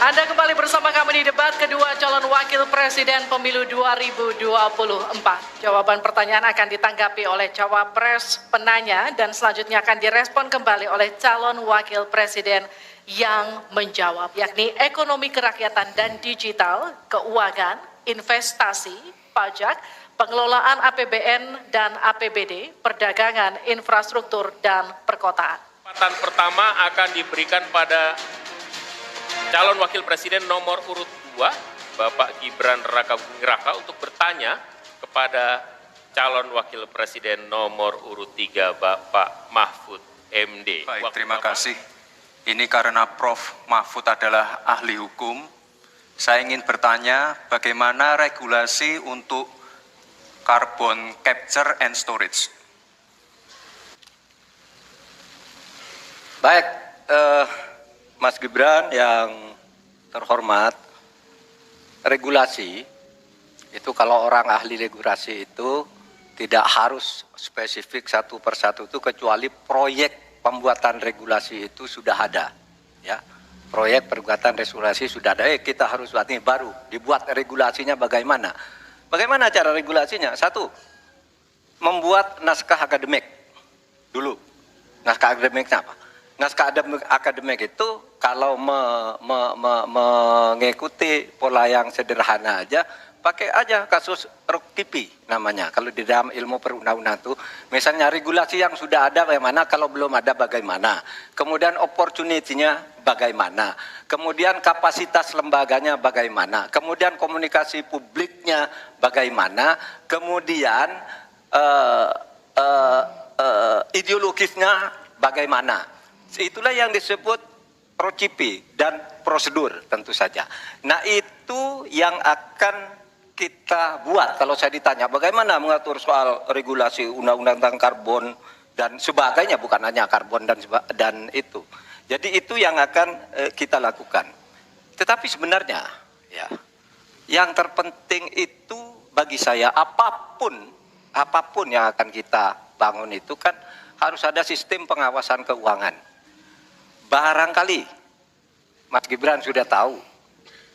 Anda kembali bersama kami di debat kedua calon wakil presiden pemilu 2024. Jawaban pertanyaan akan ditanggapi oleh cawapres penanya dan selanjutnya akan direspon kembali oleh calon wakil presiden yang menjawab, yakni ekonomi kerakyatan dan digital, keuangan, investasi, pajak, pengelolaan APBN dan APBD, perdagangan, infrastruktur, dan perkotaan. Kesempatan pertama akan diberikan pada calon wakil presiden nomor urut 2, Bapak Gibran Rakabuming Raka untuk bertanya kepada calon wakil presiden nomor urut 3, Bapak Mahfud MD. Baik, terima kasih. Ini karena Prof. Mahfud adalah ahli hukum, saya ingin bertanya bagaimana regulasi untuk carbon capture and storage. Baik, Mas Gibran yang terhormat, regulasi itu kalau orang ahli regulasi itu tidak harus spesifik satu persatu itu kecuali proyek pembuatan regulasi itu sudah ada, ya. Proyek pembuatan regulasi sudah ada. Kita harus buat ini baru dibuat regulasinya bagaimana? Bagaimana cara regulasinya? Satu, membuat naskah akademik dulu. Naskah akademiknya apa? Naskah akademik itu kalau mengikuti pola yang sederhana aja, pakai aja kasus Ruktipi namanya. Kalau di dalam ilmu perundang-undangan itu, misalnya regulasi yang sudah ada bagaimana, kalau belum ada bagaimana, kemudian opportunity-nya bagaimana, kemudian kapasitas lembaganya bagaimana, kemudian komunikasi publiknya bagaimana, kemudian ideologisnya bagaimana. Itulah yang disebut procipi dan prosedur tentu saja. Nah itu yang akan kita buat kalau saya ditanya bagaimana mengatur soal regulasi undang-undang tentang karbon dan sebagainya, bukan hanya karbon dan itu. Jadi itu yang akan kita lakukan. Tetapi sebenarnya ya yang terpenting itu bagi saya apapun yang akan kita bangun itu kan harus ada sistem pengawasan keuangan. Barangkali Mas Gibran sudah tahu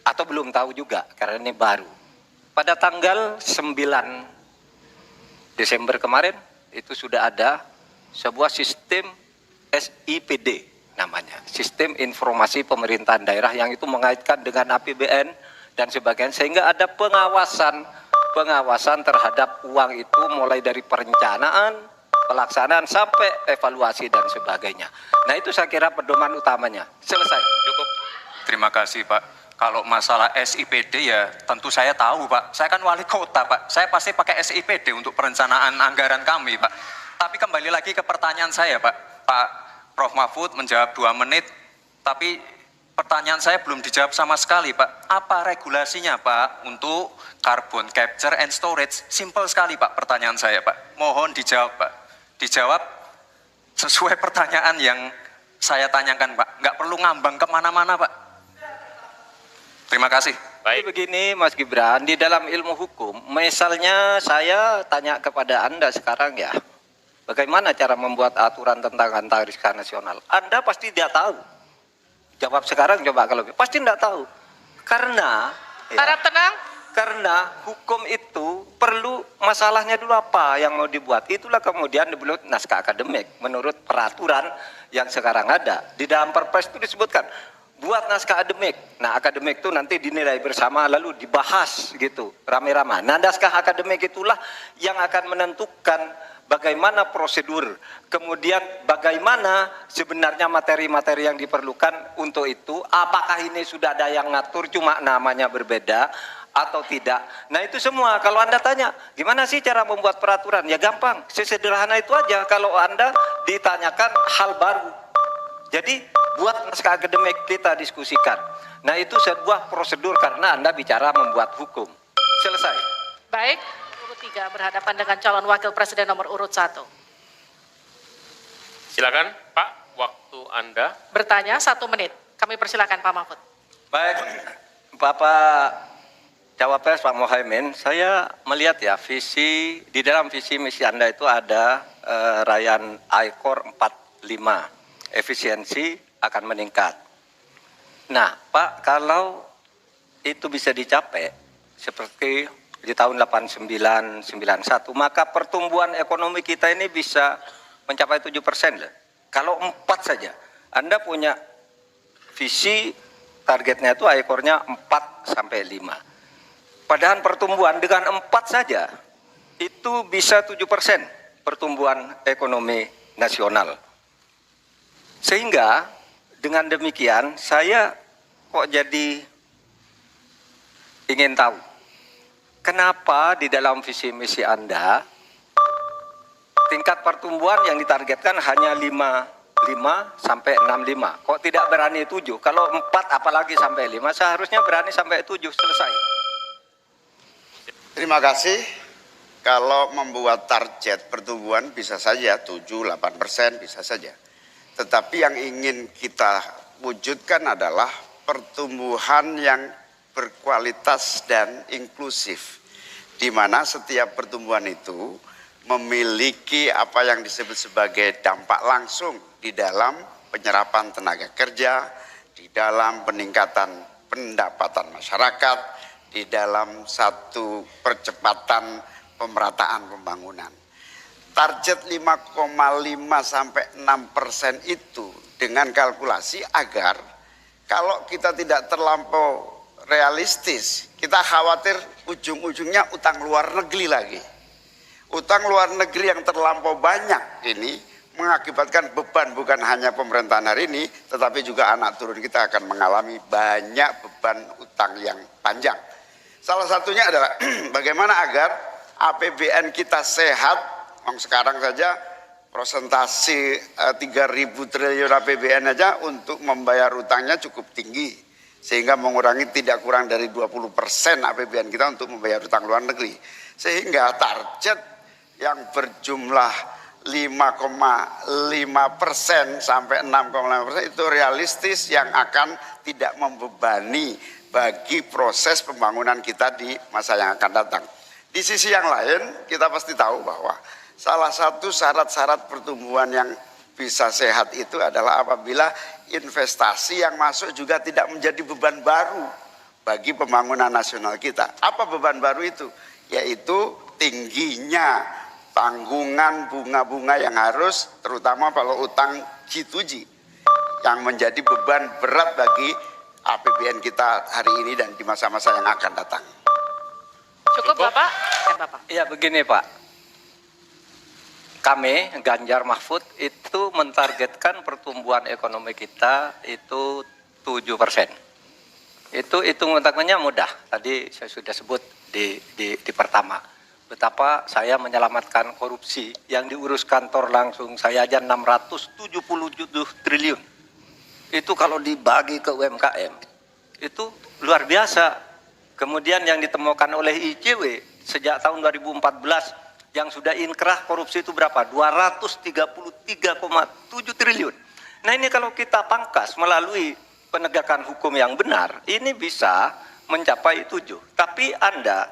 atau belum tahu juga karena ini baru. Pada tanggal 9 Desember kemarin itu sudah ada sebuah sistem SIPD namanya, Sistem Informasi Pemerintahan Daerah, yang itu mengaitkan dengan APBN dan sebagainya, sehingga ada pengawasan terhadap uang itu mulai dari perencanaan, pelaksanaan sampai evaluasi dan sebagainya. Nah itu saya kira pedoman utamanya. Selesai. Cukup. Terima kasih Pak. Kalau masalah SIPD ya tentu saya tahu Pak. Saya kan wali kota Pak. Saya pasti pakai SIPD untuk perencanaan anggaran kami Pak. Tapi kembali lagi ke pertanyaan saya Pak. Pak Prof. Mahfud menjawab 2 menit. Tapi pertanyaan saya belum dijawab sama sekali Pak. Apa regulasinya Pak untuk carbon capture and storage? Simple sekali Pak pertanyaan saya Pak. Mohon dijawab Pak. Dijawab sesuai pertanyaan yang saya tanyakan Pak. Nggak perlu ngambang kemana-mana Pak. Terima kasih. Baik. Begini Mas Gibran, di dalam ilmu hukum, misalnya saya tanya kepada Anda sekarang ya, bagaimana cara membuat aturan tentang antariksa nasional? Anda pasti tidak tahu. Jawab sekarang coba kalau pasti tidak tahu. Karena Harap tenang. Karena hukum itu perlu masalahnya dulu apa yang mau dibuat. Itulah kemudian dibuat naskah akademik menurut peraturan yang sekarang ada. Di dalam Perpres itu disebutkan buat naskah akademik. Nah akademik itu nanti dinilai bersama lalu dibahas gitu rame-rame. Nah naskah akademik itulah yang akan menentukan bagaimana prosedur, kemudian bagaimana sebenarnya materi-materi yang diperlukan untuk itu. Apakah ini sudah ada yang ngatur cuma namanya berbeda atau tidak. Nah itu semua kalau Anda tanya gimana sih cara membuat peraturan, ya gampang, sesederhana itu aja. Kalau Anda ditanyakan hal baru, jadi buat naskah akademik kita diskusikan. Nah itu sebuah prosedur karena Anda bicara membuat hukum. Selesai. Baik, urut 3 berhadapan dengan calon wakil presiden nomor urut 1. Silakan Pak, waktu Anda. Bertanya 1 menit. Kami persilakan Pak Mahfud. Baik, Bapak Cawapres Pak Muhaimin, saya melihat ya visi di dalam visi misi Anda itu ada Ryan I-Core 45, efisiensi akan meningkat. Nah, Pak, kalau itu bisa dicapai seperti di tahun 89, 91, maka pertumbuhan ekonomi kita ini bisa mencapai 7% loh. Kalau 4 saja, Anda punya visi targetnya itu ekornya 4 sampai 5. Padahal pertumbuhan dengan 4 saja itu bisa 7% pertumbuhan ekonomi nasional. Sehingga dengan demikian saya kok jadi ingin tahu kenapa di dalam visi misi Anda tingkat pertumbuhan yang ditargetkan hanya 5 sampai 65. Kok tidak berani 7? Kalau 4 apalagi sampai 5, seharusnya berani sampai 7 selesai. Terima kasih. Kalau membuat target pertumbuhan bisa saja 7-8% bisa saja. Tetapi yang ingin kita wujudkan adalah pertumbuhan yang berkualitas dan inklusif, di mana setiap pertumbuhan itu memiliki apa yang disebut sebagai dampak langsung di dalam penyerapan tenaga kerja, di dalam peningkatan pendapatan masyarakat, di dalam satu percepatan pemerataan pembangunan. Target 5,5 sampai 6% itu dengan kalkulasi agar kalau kita tidak terlampau realistis, kita khawatir ujung-ujungnya utang luar negeri lagi. Utang luar negeri yang terlampau banyak ini mengakibatkan beban bukan hanya pemerintahan hari ini, tetapi juga anak turun kita akan mengalami banyak beban utang yang panjang. Salah satunya adalah bagaimana agar APBN kita sehat. Sekarang saja prosentasi 3.000 triliun APBN aja untuk membayar utangnya cukup tinggi, sehingga mengurangi tidak kurang dari 20% APBN kita untuk membayar utang luar negeri. Sehingga target yang berjumlah 5,5% sampai 6,5% itu realistis, yang akan tidak membebani bagi proses pembangunan kita di masa yang akan datang. Di sisi yang lain, kita pasti tahu bahwa salah satu syarat-syarat pertumbuhan yang bisa sehat itu adalah apabila investasi yang masuk juga tidak menjadi beban baru bagi pembangunan nasional kita. Apa beban baru itu? Yaitu tingginya tanggungan bunga-bunga yang harus, terutama kalau utang G2G, yang menjadi beban berat bagi APBN kita hari ini dan di masa-masa yang akan datang. Cukup Bapak? Bapak. Ya begini Pak. Kami, Ganjar Mahfud, itu mentargetkan pertumbuhan ekonomi kita itu 7%. Itu hitung-hitungannya mudah. Tadi saya sudah sebut di pertama. Betapa saya menyelamatkan korupsi yang diurus kantor langsung saya aja 677 triliun. Itu kalau dibagi ke UMKM, itu luar biasa. Kemudian yang ditemukan oleh ICW sejak tahun 2014, yang sudah inkrah korupsi itu berapa? 233,7 triliun. Nah ini kalau kita pangkas melalui penegakan hukum yang benar, ini bisa mencapai 7. Tapi Anda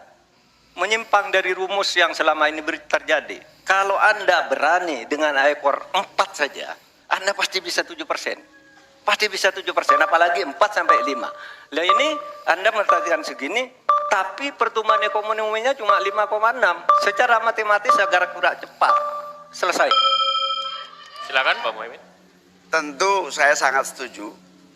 menyimpang dari rumus yang selama ini terjadi. Kalau Anda berani dengan ekor 4 saja, Anda pasti bisa 7%. Pasti bisa 7%, apalagi 4 sampai 5. Nah ini Anda menargetkan segini, tapi pertumbuhan ekonominya cuma 5,6. Secara matematis agar kurang cepat selesai. Silakan Pak Muhaimin. Tentu saya sangat setuju,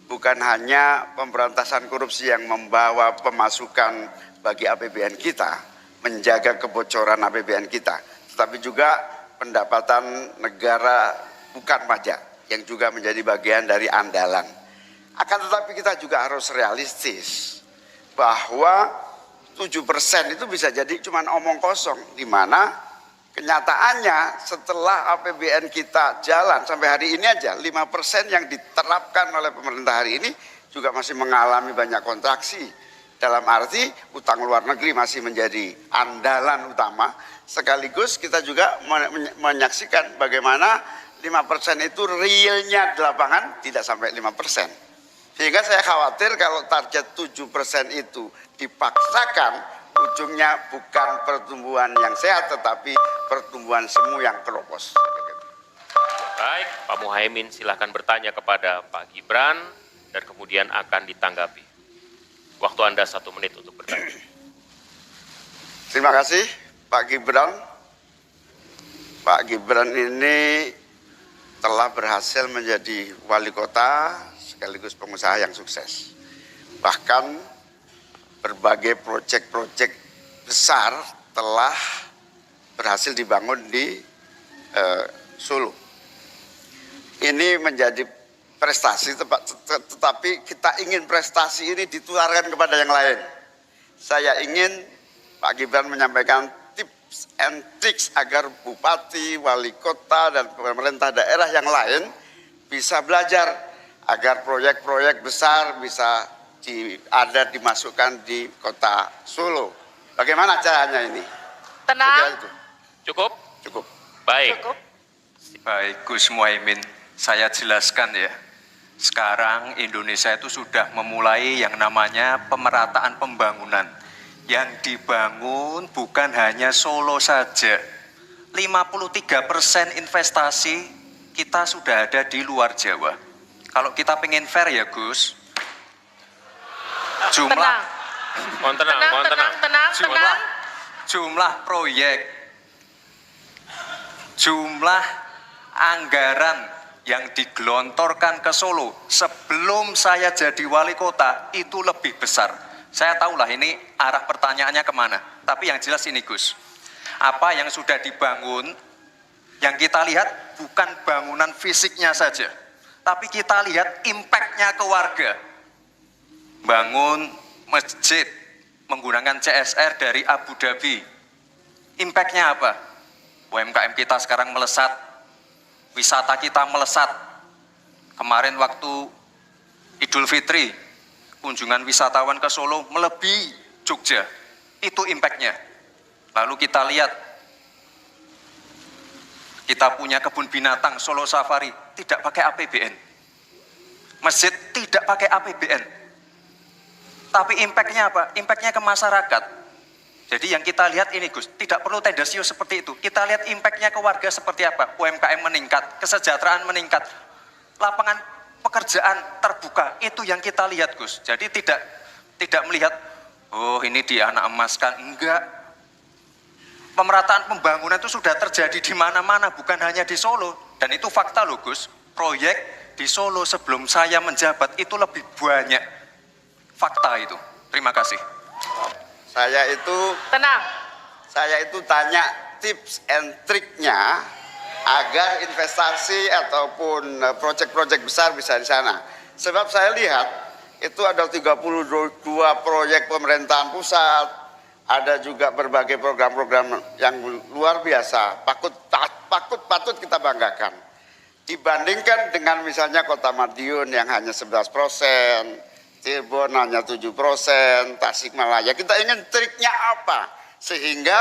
bukan hanya pemberantasan korupsi yang membawa pemasukan bagi APBN kita, menjaga kebocoran APBN kita, tetapi juga pendapatan negara bukan pajak yang juga menjadi bagian dari andalan. Akan tetapi kita juga harus realistis bahwa 7% itu bisa jadi cuma omong kosong, di mana kenyataannya setelah APBN kita jalan sampai hari ini aja 5% yang diterapkan oleh pemerintah hari ini juga masih mengalami banyak kontraksi. Dalam arti utang luar negeri masih menjadi andalan utama, sekaligus kita juga menyaksikan bagaimana 5% itu realnya di lapangan tidak sampai 5%. Sehingga saya khawatir kalau target 7% itu dipaksakan, ujungnya bukan pertumbuhan yang sehat, tetapi pertumbuhan semu yang keropos. Baik, Pak Muhaimin silakan bertanya kepada Pak Gibran. dan kemudian akan ditanggapi. Waktu Anda 1 menit untuk bertanya. Terima kasih Pak Gibran. Pak Gibran ini telah berhasil menjadi wali kota sekaligus pengusaha yang sukses. Bahkan berbagai proyek-proyek besar telah berhasil dibangun di Solo. Ini menjadi prestasi, tetapi kita ingin prestasi ini ditularkan kepada yang lain. Saya ingin Pak Gibran menyampaikan tips and tricks agar bupati, wali kota, dan pemerintah daerah yang lain bisa belajar agar proyek-proyek besar bisa dimasukkan di kota Solo. Bagaimana caranya ini? Tenang. Cukup? Cukup. Baik. Cukup. Baik, Gus Muhaimin, saya jelaskan ya. Sekarang Indonesia itu sudah memulai yang namanya pemerataan pembangunan. Yang dibangun bukan hanya Solo saja. 53% investasi kita sudah ada di luar Jawa. Kalau kita pengen fair ya Gus, Tenang. Mohon tenang. jumlah proyek, jumlah anggaran yang digelontorkan ke Solo sebelum saya jadi wali kota itu lebih besar. Saya tahulah ini arah pertanyaannya kemana, tapi yang jelas ini Gus, apa yang sudah dibangun, yang kita lihat bukan bangunan fisiknya saja, tapi kita lihat impact-nya ke warga. Bangun masjid menggunakan CSR dari Abu Dhabi, impact-nya apa? UMKM kita sekarang melesat, wisata kita melesat. Kemarin waktu Idul Fitri, kunjungan wisatawan ke Solo melebihi Jogja, itu impact-nya. Lalu kita lihat, kita punya kebun binatang Solo Safari, tidak pakai APBN. Masjid tidak pakai APBN. Tapi impact-nya apa? Impact-nya ke masyarakat. Jadi yang kita lihat ini Gus, tidak perlu tendensius seperti itu. Kita lihat impact-nya ke warga seperti apa. UMKM meningkat, kesejahteraan meningkat, lapangan pekerjaan terbuka. Itu yang kita lihat Gus. Jadi tidak melihat, oh ini dia anak emas kan. Enggak. Pemerataan pembangunan itu sudah terjadi di mana-mana, bukan hanya di Solo. Dan itu fakta loh Gus. Proyek di Solo sebelum saya menjabat itu lebih banyak. Fakta itu. Terima kasih. Saya itu tanya tips and triknya agar investasi ataupun proyek-proyek besar bisa di sana. Sebab saya lihat itu ada 32 proyek pemerintahan pusat, ada juga berbagai program-program yang luar biasa, patut kita banggakan. Dibandingkan dengan misalnya Kota Madiun yang hanya 11%, Cirebon hanya 7%, Tasikmalaya. Kita ingin triknya apa? Sehingga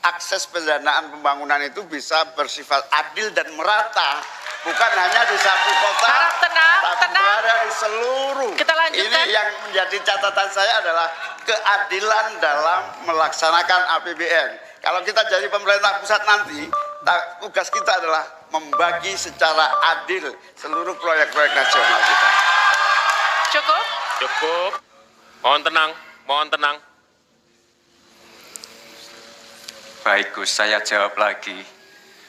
akses pendanaan pembangunan itu bisa bersifat adil dan merata. Bukan hanya di satu kota, tapi berada di seluruh. Kita lanjutkan. Ini yang menjadi catatan saya adalah keadilan dalam melaksanakan APBN. Kalau kita jadi pemerintah pusat nanti, tugas kita adalah membagi secara adil seluruh proyek-proyek nasional kita. Cukup. Mohon tenang. Baik Gus, saya jawab lagi.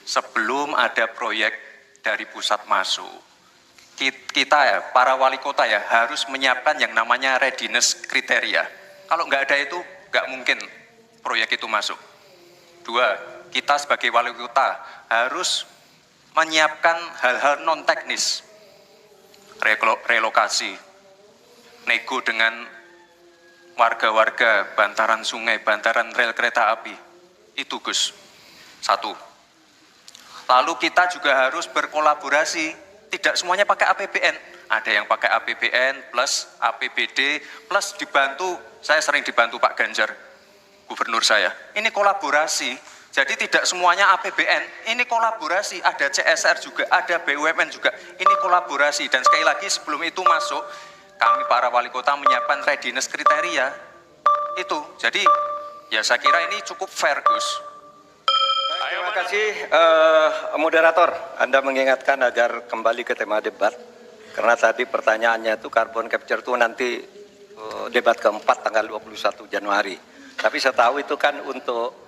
Sebelum ada proyek dari pusat masuk, kita ya, para wali kota ya harus menyiapkan yang namanya readiness kriteria. Kalau nggak ada itu, nggak mungkin proyek itu masuk. 2, kita sebagai wali kota harus menyiapkan hal-hal non teknis, relokasi, nego dengan warga-warga bantaran sungai, bantaran rel kereta api. Itu Gus, 1. Lalu kita juga harus berkolaborasi, tidak semuanya pakai APBN. Ada yang pakai APBN plus APBD plus dibantu, saya sering dibantu Pak Ganjar, gubernur saya. Ini kolaborasi, jadi tidak semuanya APBN, ini kolaborasi, ada CSR juga, ada BUMN juga, ini kolaborasi. Dan sekali lagi sebelum itu masuk, kami para wali kota menyiapkan readiness kriteria itu. Jadi ya saya kira ini cukup fair Gus. Terima kasih moderator, Anda mengingatkan agar kembali ke tema debat. Karena tadi pertanyaannya itu carbon capture itu nanti debat keempat tanggal 21 Januari. Tapi saya tahu itu kan untuk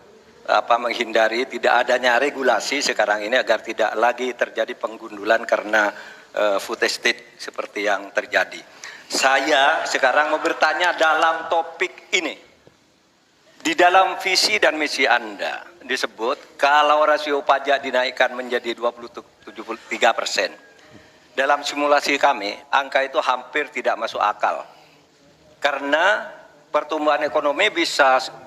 menghindari tidak adanya regulasi sekarang ini agar tidak lagi terjadi penggundulan karena food estate seperti yang terjadi. Saya sekarang mau bertanya dalam topik ini. Di dalam visi dan misi Anda disebut kalau rasio pajak dinaikkan menjadi 23%. Dalam simulasi kami, angka itu hampir tidak masuk akal. Karena pertumbuhan ekonomi bisa 10.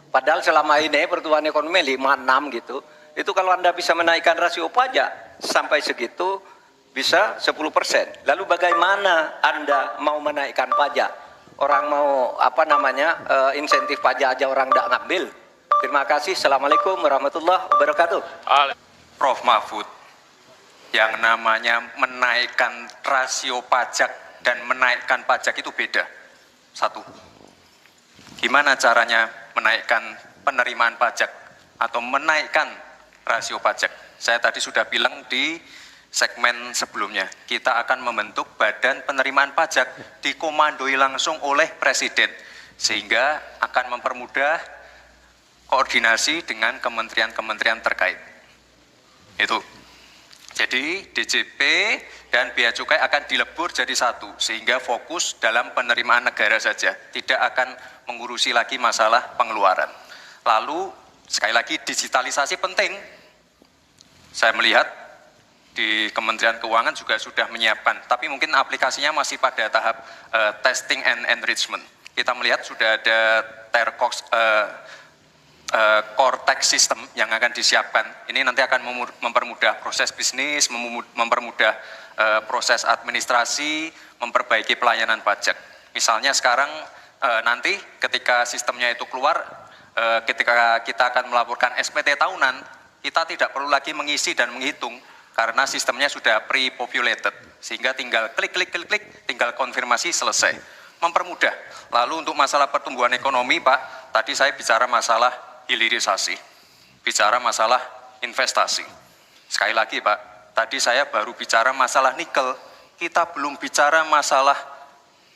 Padahal selama ini pertumbuhan ekonomi 5-6 gitu. Itu kalau Anda bisa menaikkan rasio pajak sampai segitu bisa 10%. Lalu bagaimana Anda mau menaikkan pajak? Orang mau insentif pajak aja orang tidak ngambil. Terima kasih. Assalamualaikum warahmatullahi wabarakatuh. Prof. Mahfud, yang namanya menaikkan rasio pajak dan menaikkan pajak itu beda. Satu, gimana caranya menaikkan penerimaan pajak atau menaikkan rasio pajak? Saya tadi sudah bilang di segmen sebelumnya, kita akan membentuk badan penerimaan pajak dikomandoi langsung oleh Presiden, sehingga akan mempermudah koordinasi dengan kementerian-kementerian terkait. Itu. Jadi DJP dan Bea Cukai akan dilebur jadi satu, sehingga fokus dalam penerimaan negara saja, tidak akan mengurusi lagi masalah pengeluaran. Lalu sekali lagi digitalisasi penting. Saya melihat di Kementerian Keuangan juga sudah menyiapkan, tapi mungkin aplikasinya masih pada tahap testing and enrichment. Kita melihat sudah ada Cortex system yang akan disiapkan. Ini nanti akan mempermudah proses bisnis, mempermudah proses administrasi, memperbaiki pelayanan pajak. Misalnya sekarang nanti ketika sistemnya itu keluar, ketika kita akan melaporkan SPT tahunan, kita tidak perlu lagi mengisi dan menghitung karena sistemnya sudah pre-populated, sehingga tinggal klik, tinggal konfirmasi, selesai. Mempermudah. Lalu untuk masalah pertumbuhan ekonomi, Pak, tadi saya bicara masalah hilirisasi, bicara masalah investasi. Sekali lagi Pak, tadi saya baru bicara masalah nikel, kita belum bicara masalah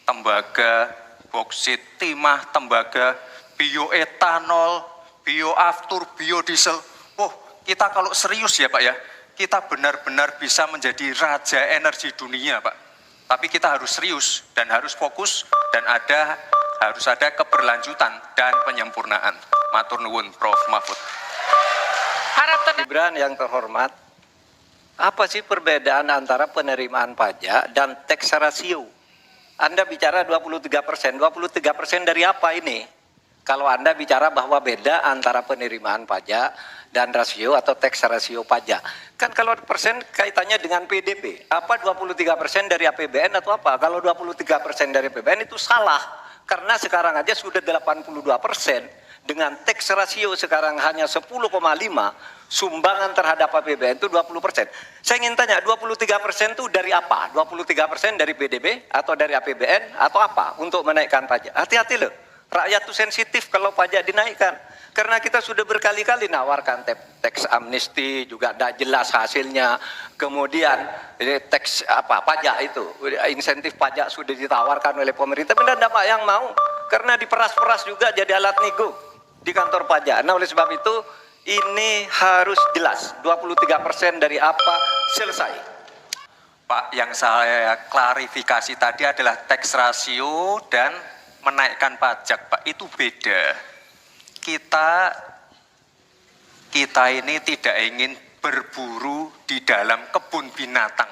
tembaga, boksit, timah, tembaga, bioetanol, bioaftur, biodiesel. Kita kalau serius ya Pak ya, kita benar-benar bisa menjadi raja energi dunia Pak. Tapi kita harus serius dan harus fokus dan harus ada keberlanjutan dan penyempurnaan. Matur nuwun Prof. Mahfud. Harap tenang. Gibran yang terhormat, apa sih perbedaan antara penerimaan pajak dan tax ratio? Anda bicara 23%, 23% dari apa ini? Kalau Anda bicara bahwa beda antara penerimaan pajak dan rasio atau tax ratio pajak. Kan kalau persen kaitannya dengan PDB, apa 23% dari APBN atau apa? Kalau 23% dari APBN itu salah. Karena sekarang aja sudah 82%, dengan tax ratio sekarang hanya 10,5, sumbangan terhadap APBN itu 20%. Saya ingin tanya, 23% itu dari apa? 23% dari PDB atau dari APBN atau apa untuk menaikkan pajak? Hati-hati loh, rakyat itu sensitif kalau pajak dinaikkan. Karena kita sudah berkali-kali nawarkan tax amnesty, juga tidak jelas hasilnya. Kemudian tax pajak itu, insentif pajak sudah ditawarkan oleh pemerintah, benar tidak Pak yang mau? Karena diperas-peras juga jadi alat nego di kantor pajak. Nah oleh sebab itu ini harus jelas, 23% dari apa, selesai. Pak, yang saya klarifikasi tadi adalah tax ratio dan menaikkan pajak Pak, itu beda. Kita ini tidak ingin berburu di dalam kebun binatang.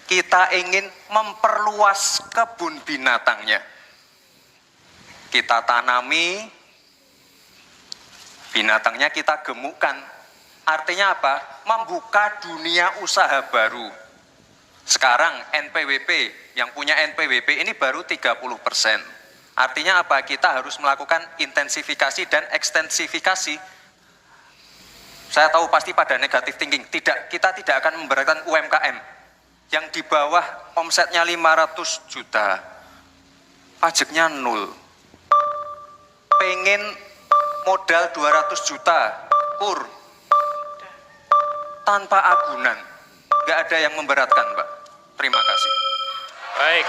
Kita ingin memperluas kebun binatangnya. Kita tanami, binatangnya kita gemukkan. Artinya apa? Membuka dunia usaha baru. Sekarang NPWP, yang punya NPWP ini baru 30%. Artinya apa? Kita harus melakukan intensifikasi dan ekstensifikasi. Saya tahu pasti pada negatif thinking. Kita tidak akan memberatkan UMKM yang di bawah omsetnya 500 juta, pajaknya 0. Pengen modal 200 juta, tanpa agunan. Nggak ada yang memberatkan, Pak. Terima kasih. Baik.